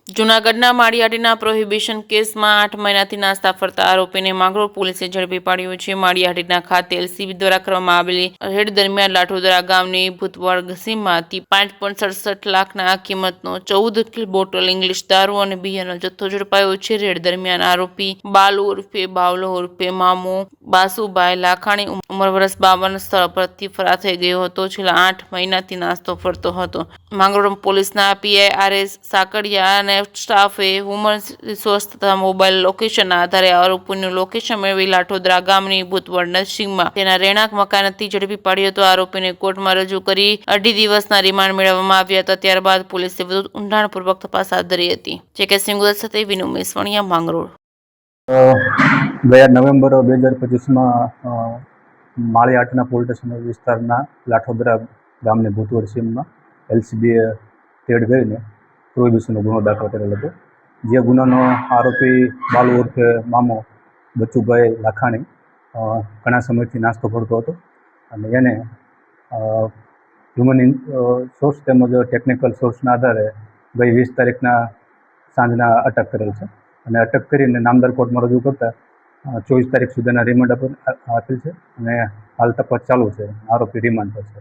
જૂનાગઢના માળિયાહાટીના પ્રોહિબિશન કેસમાં 8 મહિનાથી નાસ્તા ફરતા આરોપીને માંગરોળ પોલીસે ઝડપી પાડ્યો છે. માળિયાહાટીના ખાતે એલસીબી દ્વારા કરવામાં આવેલી રેડ દરમિયાન લાઠોદરા ગામની ભૂતવર્ગ સીમમાંથી 5.67 લાખના કિંમતનો 14 બોટલ ઇંગ્લિશ દારૂ અને બિયરનો જથ્થો ઝડપાયો છે. રેડ દરમિયાન આરોપી બાલુ ઉર્ફે બાવલો ઉર્ફે મામો બાસુભાઈ લાખાણી ઉંમર વર્ષ 52 સ્થળ પરથી ફરાર થઈ ગયો હતો. છેલ્લા 8 મહિનાથી નાસ્તો ફરતો હતો. માંગરોળ પોલીસના PI RS સાકડિયા અને સ્ટાફે હ્યુમન રિસોર્સ તથા મોબાઈલ લોકેશનના આધારે આરોપીનું લોકેશન મેળવી લાઠોદરા ગામની ભૂતવર્ગ નરસિંહમાં તેના રહેણાંક મકાનેથી ઝડપી પાડ્યો હતો. આરોપીને કોર્ટમાં રજૂ કરી 2.5 દિવસના રિમાન્ડ મેળવવામાં આવ્યા હતા. ત્યારબાદ પોલીસે વધુ ઊંડાણપૂર્વક તપાસ હાથ ધરી હતી. જે સિંગુદત સાથે વિનુ મેસવાણીયા, માંગરોળ. ગયા નવેમ્બર 2025માં માળિયાહાટીના પોલીસ સ્ટેશન વિસ્તારના લાઠોદરા ગામની ભૂતવર્ગ સીમમાં LCBએ રેડ કરીને પ્રોહિબિશનનો ગુનો દાખલ કરેલો હતો. જે ગુનાનો આરોપી બાલુ ઉર્ફે મામો બચુભાઈ લાખાણી ઘણા સમયથી નાસ્તો ફરતો હતો અને એને હ્યુમન સોર્સ તેમજ ટેકનિકલ સોર્સના આધારે ગઈ 20 તારીખના સાંજના અટક કરેલ છે અને અટક કરીને નામદાર કોર્ટમાં રજૂ કરતા 24 તારીખ સુધીના રિમાન્ડ આપેલ છે અને હાલ તપાસ ચાલુ છે. આરોપી રિમાન્ડ પર છે.